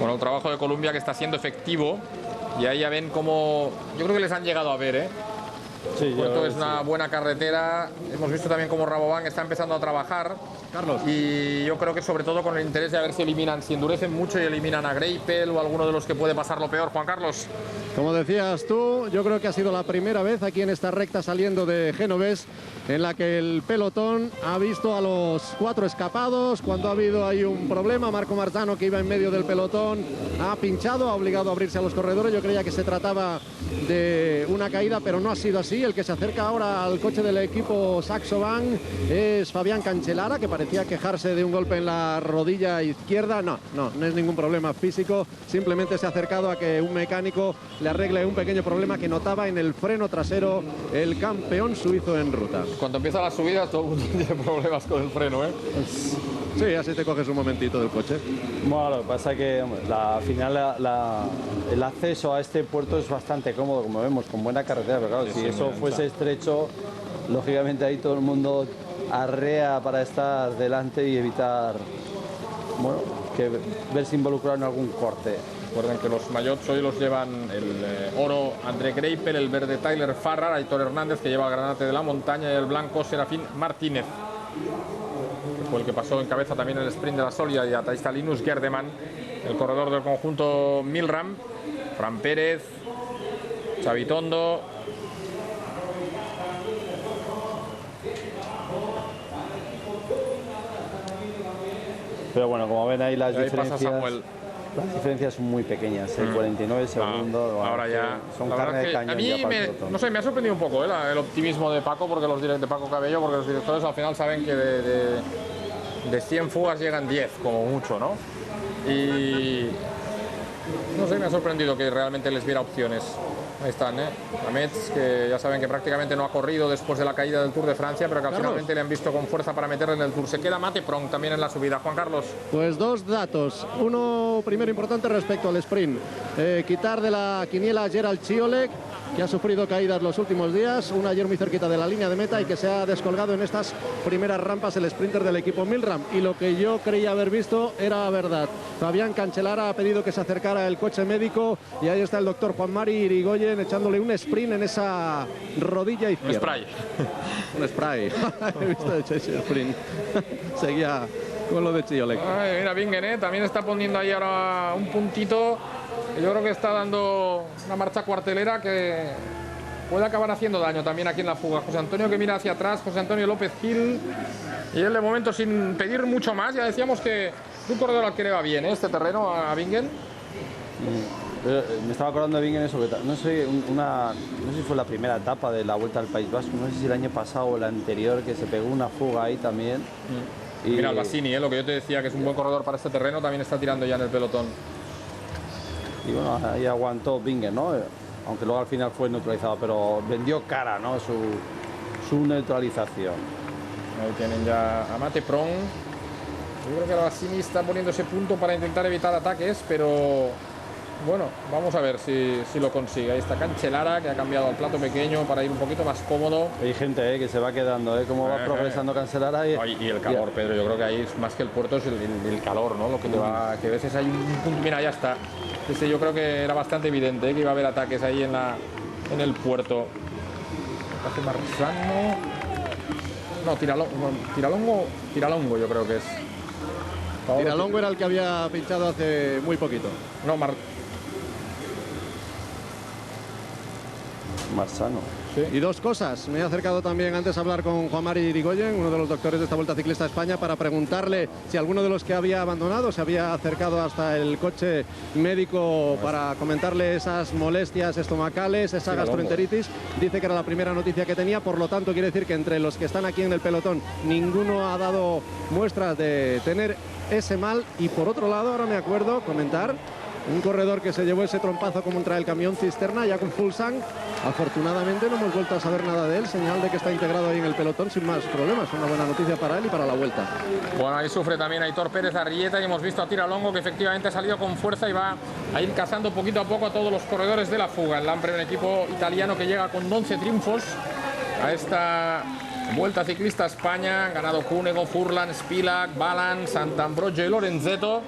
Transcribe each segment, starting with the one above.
Bueno, el trabajo de Columbia que está siendo efectivo. Y ahí ya ven cómo... Yo creo que les han llegado a ver, ¿eh? Sí, el puerto es una buena carretera. Hemos visto también cómo Rabobank está empezando a trabajar. Carlos. Y yo creo que sobre todo con el interés de a ver si eliminan, si endurecen mucho y eliminan a Greipel o alguno de los que puede pasar lo peor. Juan Carlos. Como decías tú, yo creo que ha sido la primera vez aquí en esta recta saliendo de Génovés en la que el pelotón ha visto a los 4 escapados. Cuando ha habido ahí un problema, Marco Marzano, que iba en medio del pelotón, ha pinchado, ha obligado a abrirse a los corredores. Yo creía que se trataba de una caída, pero no ha sido así. El que se acerca ahora al coche del equipo Saxo Bank es Fabián Cancellara, que parecía quejarse de un golpe en la rodilla izquierda. No es ningún problema físico, simplemente se ha acercado a que un mecánico le arregle un pequeño problema que notaba en el freno trasero el campeón suizo en ruta. Cuando empieza la subida todo el mundo tiene problemas con el freno, ¿eh? Sí, así te coges un momentito del coche. Bueno, lo que pasa es que al final el acceso a este puerto es bastante cómodo, como vemos, con buena carretera, pero claro, si eso fuese estrecho, lógicamente ahí todo el mundo arrea para estar delante y evitar, bueno, que verse involucrado en algún corte. Recuerden que los maillots hoy los llevan el oro André Greipel, el verde Tyler Farrar, Aitor Hernández, que lleva el granate de la montaña, y el blanco Serafín Martínez, que fue el que pasó en cabeza también en el sprint de la Solia, y ahí está Linus Gerdemann, el corredor del conjunto Milram, Fran Pérez, Xavi Tondo. Pero bueno, como ven ahí las diferencias... Pasa Samuel. Las diferencias son muy pequeñas, 49 segundos. Bueno, ahora ya son carne de cañón. A mí no sé, me ha sorprendido un poco el optimismo de Paco, porque de Paco Cabello, porque los directores al final saben que de 100 fugas llegan 10 como mucho, ¿no? Y no sé, me ha sorprendido que realmente les viera opciones. Ahí están, Amets, que ya saben que prácticamente no ha corrido después de la caída del Tour de Francia, pero que finalmente le han visto con fuerza para meterle en el Tour. Se queda Mate Prong también en la subida. Juan Carlos. Pues dos datos. Uno primero importante respecto al sprint. Quitar de la quiniela a Gerald Ciolek, que ha sufrido caídas los últimos días, una ayer muy cerquita de la línea de meta y que se ha descolgado en estas primeras rampas el sprinter del equipo Milram. Y lo que yo creía haber visto era verdad. Fabián Cancellara ha pedido que se acercara el coche médico y ahí está el doctor Juan Mari Irigoyen echándole un sprint en esa rodilla izquierda. Un spray. Un spray. He visto ese sprint. Seguía con lo de Ciolek. Ay, mira, Bingen, también está poniendo ahí ahora un puntito. Yo creo que está dando una marcha cuartelera que puede acabar haciendo daño también aquí en la fuga. José Antonio, que mira hacia atrás, José Antonio López Gil, y él de momento sin pedir mucho más. Ya decíamos que es un corredor al que le va bien, este terreno a Bingen. Me estaba acordando de Bingen eso, que no sé si fue la primera etapa de la Vuelta al País Vasco, no sé si el año pasado o el anterior, que se pegó una fuga ahí también. Y mira, Albacini, lo que yo te decía, que es un buen corredor para este terreno, también está tirando ya en el pelotón. Y bueno, ahí aguantó Bingen, ¿no? Aunque luego al final fue neutralizado, pero vendió cara, ¿no? Su neutralización. Ahí tienen ya a Mate Prong. Yo creo que Albacini está poniendo ese punto para intentar evitar ataques, pero bueno, vamos a ver si lo consigue. Ahí está Cancellara, que ha cambiado al plato pequeño para ir un poquito más cómodo. Hay gente que se va quedando, cómo va progresando Cancellara. Y el calor, Pedro, yo creo que ahí es más que el puerto, es el calor, ¿no? Lo que te va, que a veces hay un punto, mira, ya está. Yo creo que era bastante evidente que iba a haber ataques ahí en el puerto. Hace Marzano. No, Tiralongo yo creo que es. Tiralongo era el que había pinchado hace muy poquito. No, Marzano. Sí. Y dos cosas. Me he acercado también antes a hablar con Juan Mari Irigoyen, uno de los doctores de esta Vuelta Ciclista a España, para preguntarle si alguno de los que había abandonado se había acercado hasta el coche médico para comentarle esas molestias estomacales, esa gastroenteritis. Dice que era la primera noticia que tenía, por lo tanto quiere decir que entre los que están aquí en el pelotón ninguno ha dado muestras de tener ese mal. Y por otro lado, ahora me acuerdo comentar un corredor que se llevó ese trompazo contra el camión cisterna, ya con Fulsang. Afortunadamente no hemos vuelto a saber nada de él, señal de que está integrado ahí en el pelotón sin más problemas. Una buena noticia para él y para la Vuelta. Bueno, ahí sufre también Aitor Pérez Arrieta, y hemos visto a Tiralongo, que efectivamente ha salido con fuerza y va a ir cazando poquito a poco a todos los corredores de la fuga. El Lampre, un equipo italiano que llega con 11 triunfos a esta Vuelta Ciclista España, han ganado Cunego, Furlan, Spilak, Balan, Sant'Ambrogio y Lorenzetto.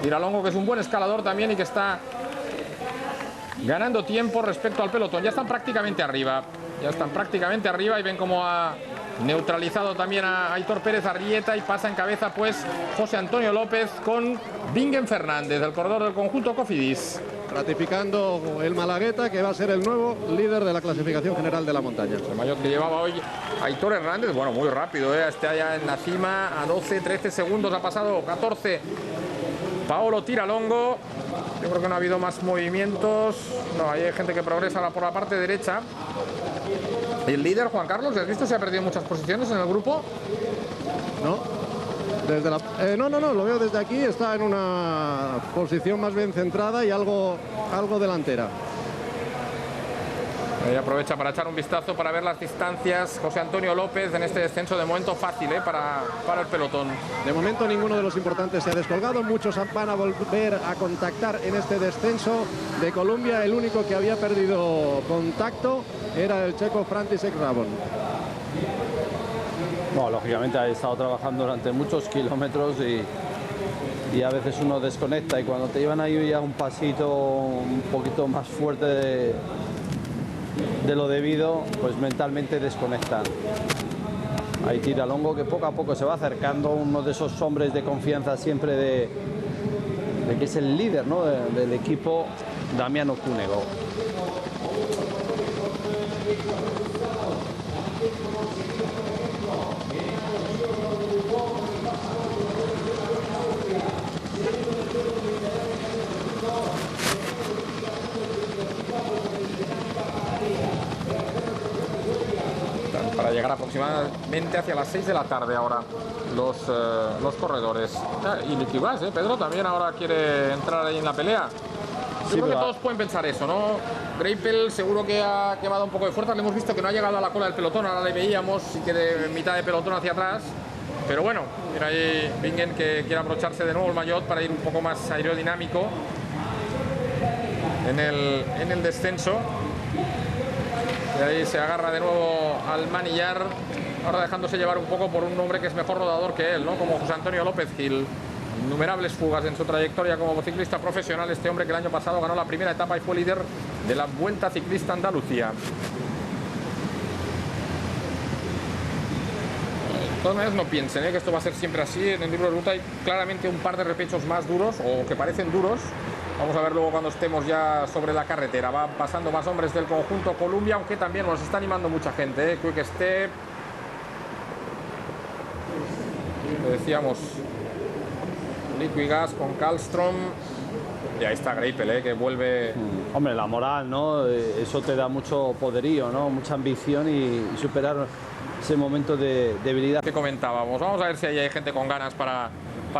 Tiralongo, que es un buen escalador también y que está ganando tiempo respecto al pelotón. Ya están prácticamente arriba. Y ven cómo ha neutralizado también a Aitor Pérez Arrieta y pasa en cabeza pues José Antonio López con Bingen Fernández, el corredor del conjunto Cofidis. Ratificando el Malagueta, que va a ser el nuevo líder de la clasificación general de la montaña. El mayor que llevaba hoy Aitor Hernández, bueno, muy rápido, está ya en la cima a 12, 13 segundos, ha pasado 14 Paolo Tiralongo. Yo creo que no ha habido más movimientos. No, hay gente que progresa por la parte derecha. El líder, Juan Carlos, ¿has visto si ha perdido muchas posiciones en el grupo? No. No, lo veo desde aquí, está en una posición más bien centrada y algo delantera. Ahí aprovecha para echar un vistazo para ver las distancias. José Antonio López en este descenso de momento fácil para el pelotón. De momento ninguno de los importantes se ha descolgado. Muchos van a volver a contactar en este descenso de Colombia. El único que había perdido contacto era el checo František Rabon. No, lógicamente ha estado trabajando durante muchos kilómetros y a veces uno desconecta, y cuando te llevan ahí ya un pasito un poquito más fuerte de lo debido, pues mentalmente desconectan. Ahí Tiralongo, que poco a poco se va acercando, uno de esos hombres de confianza siempre de que es el líder, ¿no?, del equipo, Damiano Cunego. Para llegar aproximadamente hacia las 6 de la tarde ahora los corredores. Y Liquibas, Pedro, también ahora quiere entrar ahí en la pelea. Yo creo que todos pueden pensar eso, ¿no? Greipel seguro que ha quemado un poco de fuerza. Le hemos visto que no ha llegado a la cola del pelotón, ahora le veíamos y que de mitad de pelotón hacia atrás. Pero bueno, mira ahí Bingen, que quiere abrocharse de nuevo el maillot para ir un poco más aerodinámico en el descenso. Y ahí se agarra de nuevo al manillar, ahora dejándose llevar un poco por un hombre que es mejor rodador que él, ¿no?, como José Antonio López Gil. Innumerables fugas en su trayectoria como ciclista profesional. Este hombre que el año pasado ganó la primera etapa y fue líder de la Vuelta Ciclista Andalucía. De todas maneras, no piensen que esto va a ser siempre así. En el libro de ruta hay claramente un par de repechos más duros o que parecen duros. Vamos a ver luego cuando estemos ya sobre la carretera. Van pasando más hombres del conjunto Columbia, aunque también nos está animando mucha gente. Quick Step. Le decíamos Liquigas con Karlström. Y ahí está Greipel, que vuelve. Hombre, la moral, ¿no? Eso te da mucho poderío, ¿no? Mucha ambición y superar ese momento de debilidad. Que comentábamos. Vamos a ver si ahí hay gente con ganas para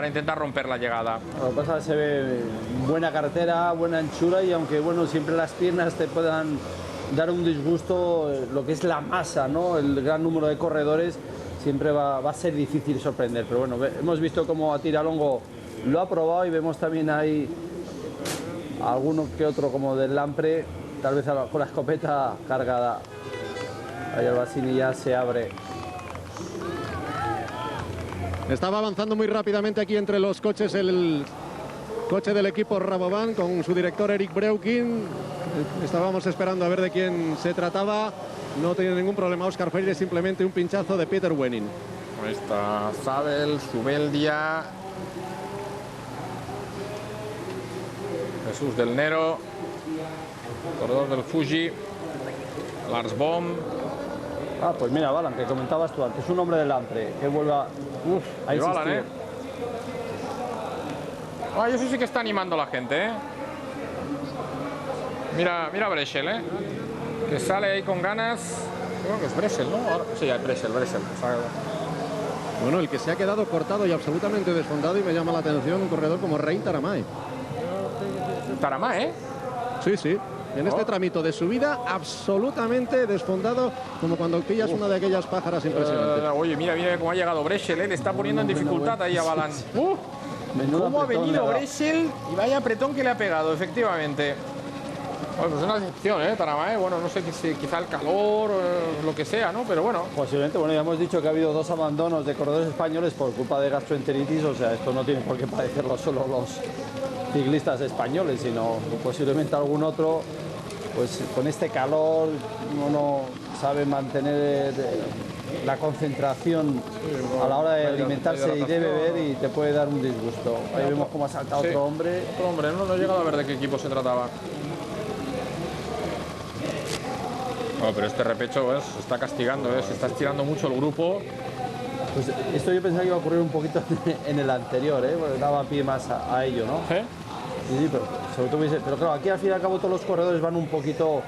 intentar romper la llegada. Lo que pasa es que se ve buena carretera, buena anchura, y aunque bueno, siempre las piernas te puedan dar un disgusto, lo que es la masa, ¿no?, el gran número de corredores, siempre va a ser difícil sorprender. Pero bueno, hemos visto cómo a Tiralongo lo ha probado y vemos también ahí alguno que otro como del Lampre, tal vez con la escopeta cargada. Ahí el Bassini ya se abre. Estaba avanzando muy rápidamente aquí entre los coches el coche del equipo Rabobank con su director Eric Breukin. Estábamos esperando a ver de quién se trataba. No tiene ningún problema Óscar Freire, simplemente un pinchazo de Peter Wenning. Ahí está Sabel, Zubeldia, Jesús del Nero, corredor del Fuji, Lars Bohm. Ah, pues mira, Balan, que comentabas tú antes, un hombre del Lampre que vuelva a insistir. Balan, eso sí que está animando a la gente, Mira Breschel, que sale ahí con ganas. Creo que es Breschel, ¿no? Sí, es Breschel. Bueno, el que se ha quedado cortado y absolutamente desfondado, y me llama la atención un corredor como Rein Taramay. Taramay, Sí. En este tramito de subida, absolutamente desfondado, como cuando pillas una de aquellas pájaras impresionantes. Oye, mira cómo ha llegado Breschel, le está poniendo en dificultad ahí a Balan. ¿Cómo ha venido Breschel? Y vaya apretón que le ha pegado, efectivamente. Bueno, pues es una decepción, Taramae. Bueno, no sé, quizá el calor, lo que sea, ¿no? Pero bueno. Posiblemente, bueno, ya hemos dicho que ha habido 2 abandonos de corredores españoles por culpa de gastroenteritis, o sea, esto no tiene por qué padecerlo solo los ciclistas españoles, sino posiblemente algún otro, pues con este calor uno no sabe mantener la concentración a la hora de alimentarse y de beber y te puede dar un disgusto. Ahí vemos cómo ha saltado otro hombre. Otro hombre, no he llegado a ver de qué equipo se trataba. Bueno, pero este repecho se está castigando, se está estirando mucho el grupo. Pues esto yo pensaba que iba a ocurrir un poquito en el anterior, porque daba pie más a ello, ¿no? ¿Eh? Sí, pero sobre todo, pero claro, aquí al fin y al cabo todos los corredores van un poquito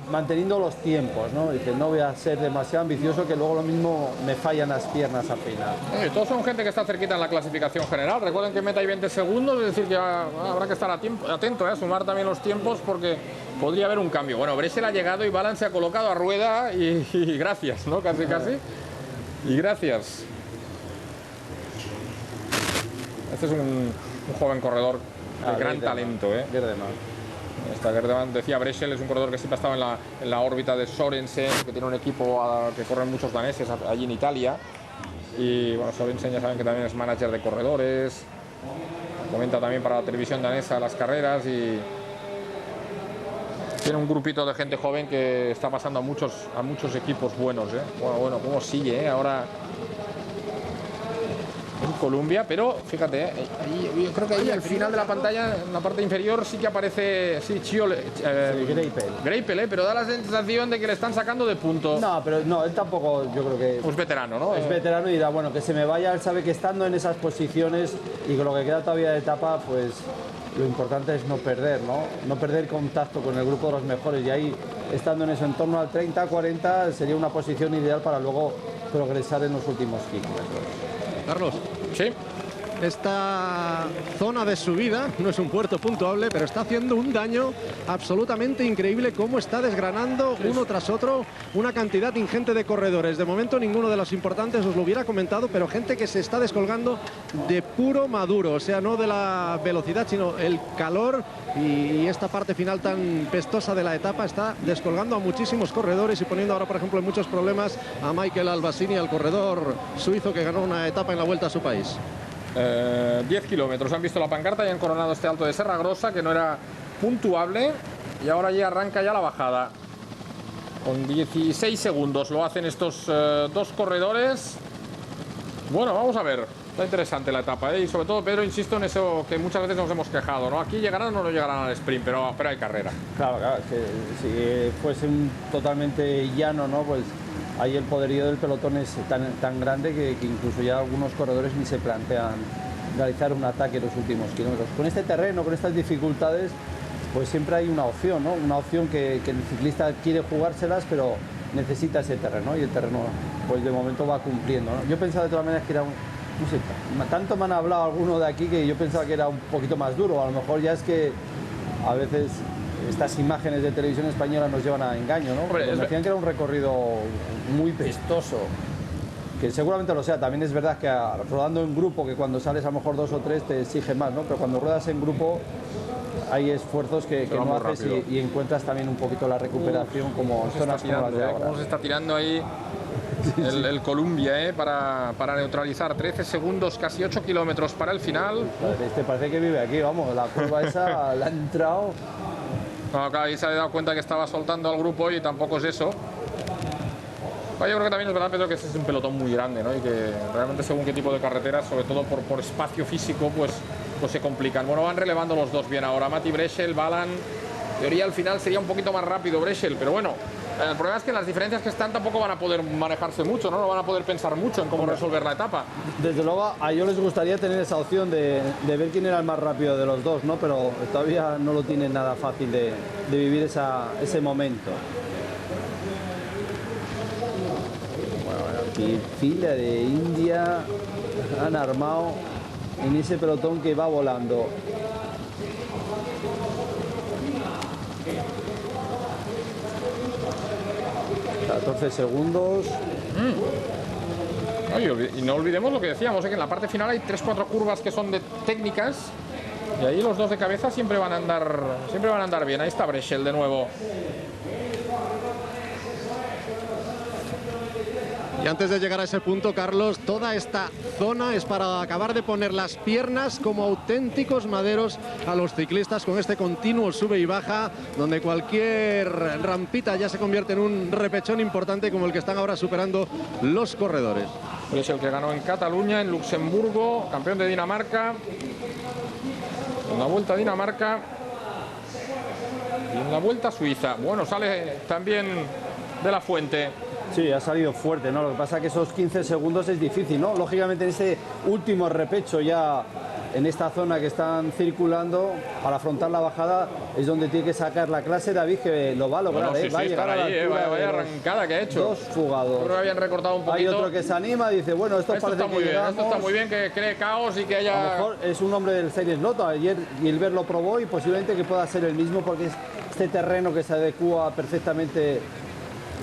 manteniendo los tiempos, ¿no? Dice, no voy a ser demasiado ambicioso que luego lo mismo me fallan las piernas al final. Todos son gente que está cerquita en la clasificación general. Recuerden que meta hay 20 segundos, es decir que habrá que estar atento, a sumar también los tiempos porque podría haber un cambio. Bueno, Breschel ha llegado y Balan se ha colocado a rueda y gracias, ¿no? Casi. Y gracias. Este es un joven corredor de gran talento, Gerdeman. Gerdeman, decía Breschel, es un corredor que siempre ha estado en la órbita de Sorensen, que tiene un equipo que corren muchos daneses allí en Italia. Y bueno, Sorensen ya saben que también es manager de corredores, comenta también para la televisión danesa las carreras y tiene un grupito de gente joven que está pasando a muchos equipos buenos. Bueno, cómo sigue ahora en Colombia, pero fíjate, yo creo que ahí al final de la pantalla, en la parte inferior, sí que aparece Greipel, pero da la sensación de que le están sacando de punto. No, pero no, él tampoco, yo creo que... Pues veterano, ¿no? Es veterano y dirá, bueno, que se me vaya, él sabe que estando en esas posiciones y con lo que queda todavía de etapa, pues lo importante es no perder, ¿no? No perder contacto con el grupo de los mejores y ahí, estando en eso, en torno al 30-40, sería una posición ideal para luego progresar en los últimos kilómetros. Carlos. Sí. Esta zona de subida no es un puerto puntuable, pero está haciendo un daño absolutamente increíble cómo está desgranando uno tras otro una cantidad ingente de corredores. De momento ninguno de los importantes os lo hubiera comentado, pero gente que se está descolgando de puro maduro, o sea, no de la velocidad, sino el calor y esta parte final tan pestosa de la etapa está descolgando a muchísimos corredores y poniendo ahora, por ejemplo, en muchos problemas a Michael Albasini, al corredor suizo que ganó una etapa en la Vuelta a su país. 10 kilómetros, han visto la pancarta y han coronado este alto de Serra Grossa que no era puntuable y ahora ya arranca ya la bajada con 16 segundos lo hacen estos dos corredores. Bueno, vamos a ver, está interesante la etapa, y sobre todo, Pedro, insisto en eso que muchas veces nos hemos quejado, ¿no? Aquí llegarán o no llegarán al sprint, pero hay carrera. Claro, que si fuese totalmente llano, ¿no? Pues ahí el poderío del pelotón es tan grande que incluso ya algunos corredores ni se plantean realizar un ataque en los últimos kilómetros. Con este terreno, con estas dificultades, pues siempre hay una opción, ¿no? Una opción que el ciclista quiere jugárselas, pero necesita ese terreno y el terreno, pues de momento va cumpliendo, ¿no? Yo pensaba de todas maneras que era no sé, tanto me han hablado algunos de aquí que yo pensaba que era un poquito más duro. A lo mejor ya es que a veces estas imágenes de televisión española nos llevan a engaño, ¿no? Porque me decían que era un recorrido muy pestoso, que seguramente lo sea. También es verdad que rodando en grupo, que cuando sales a lo mejor 2 o 3 te exige más, ¿no? Pero cuando ruedas en grupo hay esfuerzos que no haces y encuentras también un poquito la recuperación como en zonas como las de ahora. ¿Cómo se está tirando ahí el Columbia, para neutralizar? 13 segundos, casi 8 kilómetros para el final. Este parece que vive aquí, vamos, la curva esa la ha entrado. No, acá ahí se ha dado cuenta que estaba soltando al grupo y tampoco es eso. Yo creo que también es verdad, Pedro, que este es un pelotón muy grande, ¿no? Y que realmente según qué tipo de carreteras, sobre todo por espacio físico, pues se complican. Bueno, van relevando los dos bien ahora. Mati Breschel, Balan. En teoría al final sería un poquito más rápido Breschel, pero bueno, el problema es que las diferencias que están tampoco van a poder manejarse mucho, ¿no? No van a poder pensar mucho en cómo resolver la etapa. Desde luego a ellos les gustaría tener esa opción de ver quién era el más rápido de los dos, ¿no? Pero todavía no lo tienen nada fácil de vivir ese momento. Bueno, aquí fila de India han armado en ese pelotón que va volando. ...14 segundos. Y no olvidemos lo que decíamos, que en la parte final hay 3-4 curvas que son de técnicas Y ahí los dos de cabeza siempre van a andar bien. Ahí está Breschel de nuevo. Y antes de llegar a ese punto, Carlos, toda esta zona es para acabar de poner las piernas como auténticos maderos a los ciclistas con este continuo sube y baja, donde cualquier rampita ya se convierte en un repechón importante como el que están ahora superando los corredores. Es el que ganó en Cataluña, en Luxemburgo, campeón de Dinamarca. En la Vuelta a Dinamarca y en la Vuelta a Suiza. Bueno, sale también de la Fuente. Sí, ha salido fuerte, ¿no? Lo que pasa es que esos 15 segundos es difícil, ¿no? Lógicamente en ese último repecho ya en esta zona que están circulando para afrontar la bajada es donde tiene que sacar la clase David, que lo va a lograr, Bueno, sí, va a sí, llegar a la ahí, altura vaya de arrancada que ha hecho. dos fugados. Creo que habían recortado un poquito. Hay otro que se anima y dice, bueno, esto parece está que muy bien, llegamos. esto está muy bien, que cree caos y que A lo haya... mejor es un hombre del Series Lotto. Ayer Gilbert lo probó y posiblemente que pueda ser el mismo porque es este terreno que se adecua perfectamente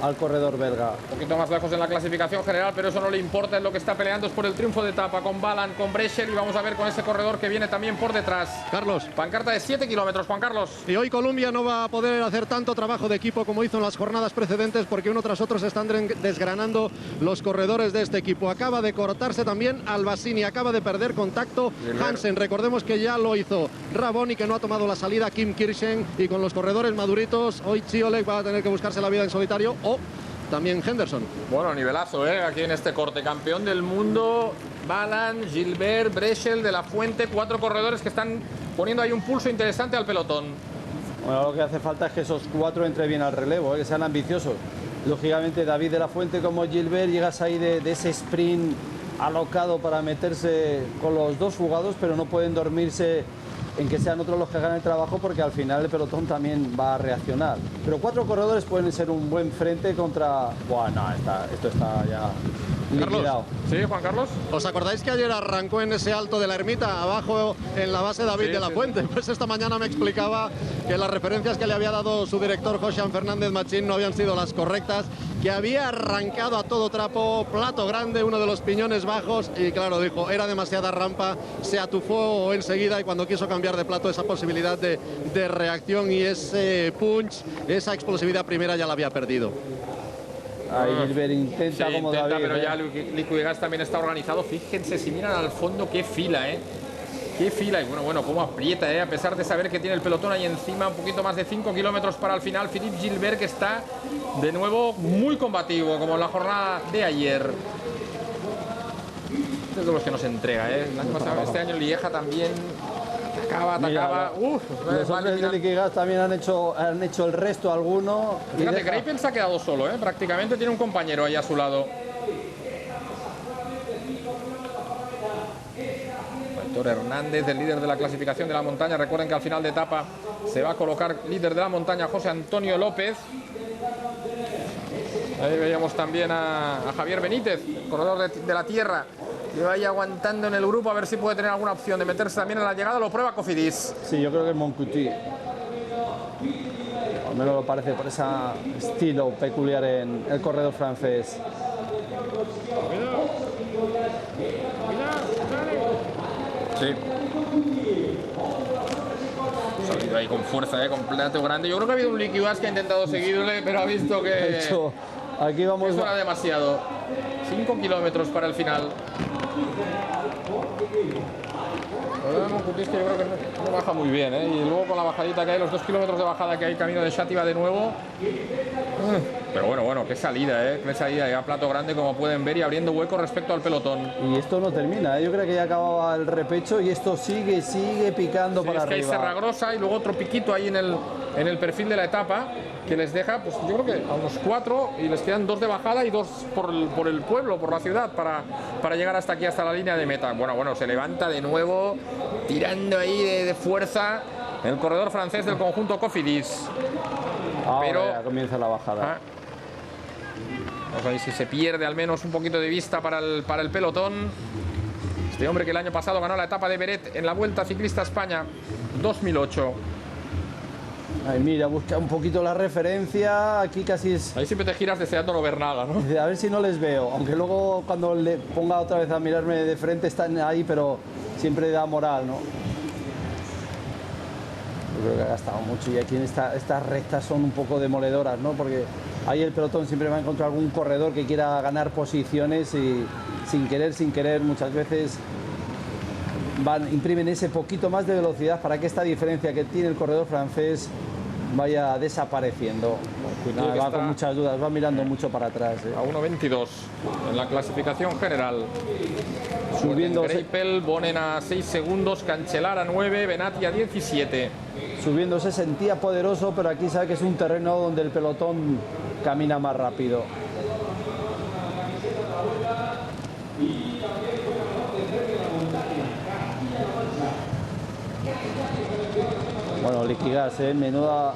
al corredor belga. Un poquito más lejos en la clasificación general, pero eso no le importa, es lo que está peleando, es por el triunfo de etapa con Balan, con Breschel, y vamos a ver con ese corredor que viene también por detrás. Carlos. Pancarta de 7 kilómetros, Juan Carlos. Y hoy Columbia no va a poder hacer tanto trabajo de equipo como hizo en las jornadas precedentes, porque uno tras otro se están desgranando los corredores de este equipo. Acaba de cortarse también Albasini, acaba de perder contacto Hansen. Recordemos que ya lo hizo Raboni, que no ha tomado la salida, Kim Kirchen, y con los corredores maduritos, hoy Chiolek va a tener que buscarse la vida en solitario, o también Henderson. Bueno, nivelazo, aquí en este corte. Campeón del mundo, Balan, Gilbert, Breschel, de la Fuente, 4 corredores que están poniendo ahí un pulso interesante al pelotón. Bueno, lo que hace falta es que esos 4 entren bien al relevo, que sean ambiciosos. Lógicamente David de la Fuente como Gilbert, llegas ahí de ese sprint alocado para meterse con los dos fugados, pero no pueden dormirse en que sean otros los que hagan el trabajo, porque al final el pelotón también va a reaccionar. Pero 4 corredores pueden ser un buen frente contra... Bueno, esto está ya liquidado. ¿Sí, Juan Carlos? ¿Os acordáis que ayer arrancó en ese alto de la ermita, abajo en la base David de la Fuente? Pues esta mañana me explicaba que las referencias que le había dado su director, Josean Fernández Machín, no habían sido las correctas, que había arrancado a todo trapo, plato grande, uno de los piñones bajos, y claro, dijo, era demasiada rampa, se atufó enseguida, y cuando quiso cambiar de plato, esa posibilidad de reacción y ese punch, esa explosividad primera ya la había perdido. Ahí Gilbert intenta como intenta, David, pero ya Liquigas también está organizado. Fíjense, si miran al fondo, qué fila, qué fila. Y bueno, cómo aprieta, a pesar de saber que tiene el pelotón ahí encima, un poquito más de 5 kilómetros para el final. Philippe Gilbert, que está de nuevo muy combativo, como en la jornada de ayer. Es de los que nos entrega, El año pasado, este año Lieja también atacaba. Los hombres de Liquigas también han hecho el resto alguno. Fíjate, Greipel se ha quedado solo, prácticamente tiene un compañero ahí a su lado. Héctor Hernández, el líder de la clasificación de la montaña. Recuerden que al final de etapa se va a colocar líder de la montaña José Antonio López. Ahí veíamos también a Javier Benítez, corredor de la tierra, que vaya aguantando en el grupo a ver si puede tener alguna opción de meterse también en la llegada. Lo prueba Cofidis. Sí, yo creo que es Moncuti. Al menos lo parece por ese estilo peculiar en el corredor francés. Sí. Ha salido ahí con fuerza, con plato grande. Yo creo que ha habido un Liquigas que ha intentado seguirle, pero ha visto que aquí vamos, eso era demasiado. 5 kilómetros para el final. Moncutis, que yo creo que no baja muy bien, y luego con la bajadita que hay, los 2 kilómetros de bajada que hay camino de Xàtiva de nuevo. Pero bueno, qué salida, qué salida ya a plato grande, como pueden ver, y abriendo hueco respecto al pelotón. Y esto no termina, yo creo que ya acababa el repecho y esto sigue picando para arriba. Es que hay Serragrosa y luego otro piquito ahí en el perfil de la etapa, que les deja, pues yo creo que a unos 4, y les quedan 2 de bajada y 2 por el pueblo, por la ciudad, para llegar hasta aquí, hasta la línea de meta. Bueno, se levanta de nuevo, tirando ahí de fuerza el corredor francés del conjunto Cofidis. Pero ya comienza la bajada. Vamos a ver si se pierde al menos un poquito de vista para el pelotón. Este hombre que el año pasado ganó la etapa de Beret en la Vuelta Ciclista España 2008. Ay, mira, busca un poquito la referencia. Aquí casi es... Ahí siempre te giras deseando no ver nada, ¿no? A ver si no les veo. Aunque luego cuando le ponga otra vez a mirarme de frente están ahí, pero siempre da moral, ¿no? Yo creo que ha gastado mucho y aquí en estas rectas son un poco demoledoras, ¿no? Porque ahí el pelotón siempre va a encontrar algún corredor que quiera ganar posiciones y sin querer, muchas veces imprimen ese poquito más de velocidad para que esta diferencia que tiene el corredor francés vaya desapareciendo. Nada, va con muchas dudas, va mirando mucho para atrás. A 1.22 en la clasificación general. Subiendo Greipel, Bonen a 6 segundos, Cancellara a 9, Benatti a 17. Subiendo se sentía poderoso, pero aquí sabe que es un terreno donde el pelotón camina más rápido. Bueno, Liquigas, menuda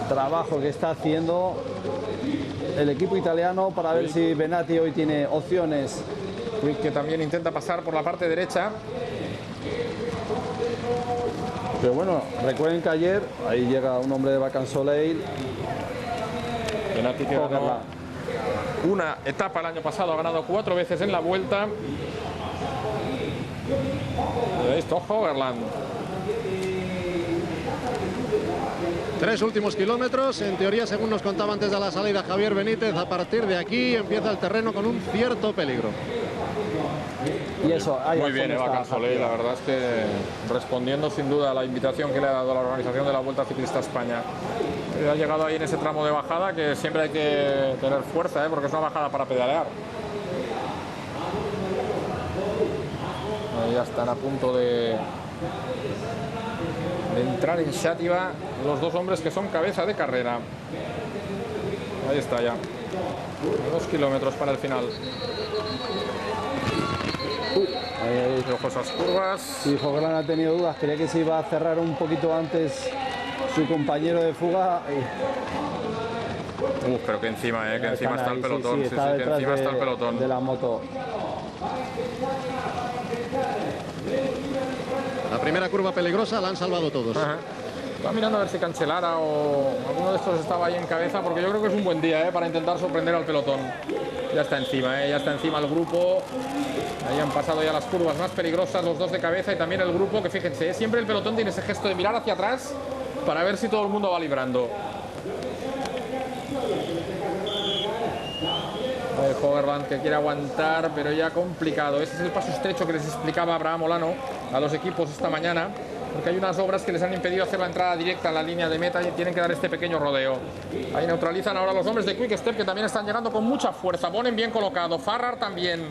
trabajo que está haciendo el equipo italiano para ver si Benatti hoy tiene opciones. Quick que también intenta pasar por la parte derecha. Pero bueno, recuerden que ayer ahí llega un hombre de Vacansoleil. Benatti que ganó una etapa el año pasado, ha ganado 4 veces en la Vuelta. Y esto, Hogerland. 3 últimos kilómetros, en teoría, según nos contaba antes de la salida Javier Benítez, a partir de aquí empieza el terreno con un cierto peligro. Y eso, muy bien, Eva Cansolei, la verdad es que respondiendo sin duda a la invitación que le ha dado la organización de la Vuelta Ciclista a España. Ha llegado ahí en ese tramo de bajada que siempre hay que tener fuerza, porque es una bajada para pedalear. Ahí ya están a punto de entrar en Xàtiva los dos hombres que son cabeza de carrera. Ahí está ya. 2 kilómetros para el final. Ojo esas curvas. Sí, Hogerland ha tenido dudas, creía que se iba a cerrar un poquito antes su compañero de fuga. Pero que encima, que encima está el pelotón. Sí, que encima está el pelotón. De la moto. La primera curva peligrosa la han salvado todos. Estaba mirando a ver si Cancellara o alguno de estos estaba ahí en cabeza, porque yo creo que es un buen día para intentar sorprender al pelotón. Ya está encima, ya está encima el grupo. Ahí han pasado ya las curvas más peligrosas, los dos de cabeza y también el grupo, que fíjense, siempre el pelotón tiene ese gesto de mirar hacia atrás para ver si todo el mundo va librando. Hogerland que quiere aguantar, pero ya complicado. Ese es el paso estrecho que les explicaba Abraham Olano a los equipos esta mañana, porque hay unas obras que les han impedido hacer la entrada directa a la línea de meta y tienen que dar este pequeño rodeo. Ahí neutralizan ahora los hombres de Quick Step, que también están llegando con mucha fuerza. Bonen bien colocado, Farrar también.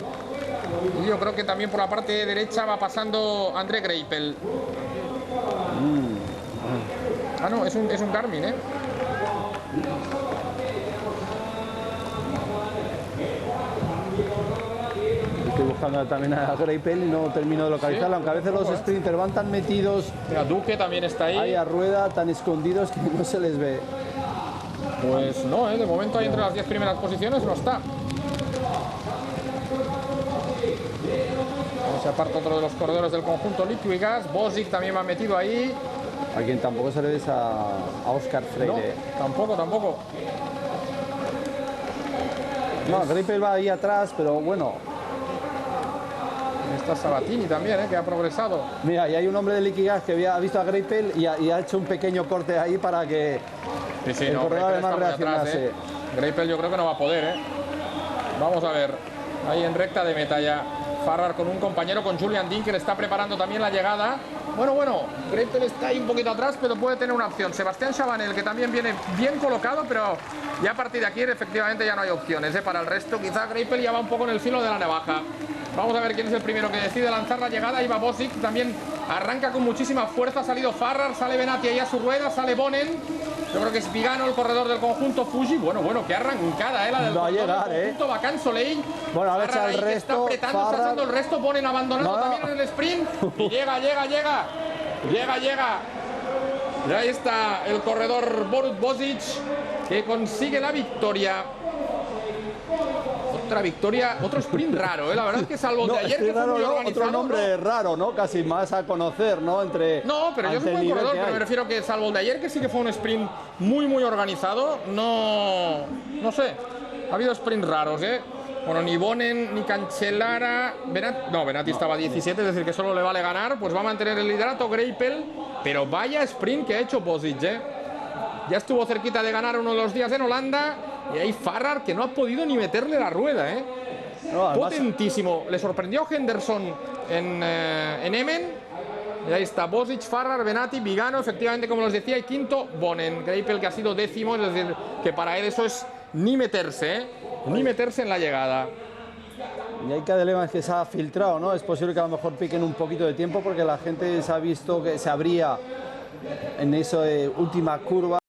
Y yo creo que también por la parte derecha va pasando André Greipel. Ah, no, es un Garmin, Estoy buscando también a Greipel y no termino de localizarlo, sí, aunque a veces los sprinters van tan metidos. Mira, Duque también está ahí. Ahí a rueda, tan escondidos que no se les ve. Pues no, de momento ahí entre las 10 primeras posiciones no está. Se aparta otro de los corredores del conjunto Liquigas. Bosic también va metido ahí. A quien tampoco se le ve a Óscar Freire. No, tampoco. No, Greipel va ahí atrás, pero bueno. Está Sabatini también, que ha progresado. Mira, y hay un hombre de Liquigas que ha visto a Greipel y ha hecho un pequeño corte ahí para que el corredor además reaccionase. Greipel yo creo que no va a poder, Vamos a ver. Ahí en recta de meta ya. Farrar con un compañero, con Julian Dean, que le está preparando también la llegada. Bueno, Greipel está ahí un poquito atrás, pero puede tener una opción. Sebastián Chabanel, que también viene bien colocado, pero ya a partir de aquí efectivamente ya no hay opciones. Para el resto, quizá Greipel ya va un poco en el filo de la navaja. Vamos a ver quién es el primero que decide lanzar la llegada. Ahí va Bosic, también arranca con muchísima fuerza. Ha salido Farrar, sale Benatti ahí a su rueda, sale Bonen. Yo creo que es Vigano el corredor del conjunto Fuji. Bueno, qué arrancada, la del conjunto Vacansoleil. Bueno, a ver si el resto. Está apretando, Farrar... está haciendo el resto. Bonen abandonando también en el sprint. Y llega. Y ahí está el corredor Borut Bosic, que consigue la victoria. Otra victoria, otro sprint raro, La verdad es que salvo el de ayer, que fue muy organizado. Otro nombre raro, ¿no? Casi más a conocer, ¿no? Pero yo soy un buen corredor, pero me refiero que salvo el de ayer, que sí que fue un sprint muy organizado, no sé. Ha habido sprints raros, Bueno, ni Bonen, ni Cancellara, Benatti estaba a 17, es decir, que solo le vale ganar, pues va a mantener el liderato Greipel. Pero vaya sprint que ha hecho Bosic, ¿eh? Ya estuvo cerquita de ganar uno de los días en Holanda. Y hay Farrar que no ha podido ni meterle la rueda, ¿eh? No, además, Potentísimo. Le sorprendió Henderson en Emmen. Y ahí está Bosic, Farrar, Benati, Vigano, efectivamente, como les decía, y quinto, Bonen. Greipel, que ha sido décimo, es decir, que para él eso es ni meterse, ¿eh? Ni meterse en la llegada. y hay Cadel Evans que se ha filtrado, ¿no? Es posible que a lo mejor piquen un poquito de tiempo porque la gente se ha visto que se abría en esa última curva.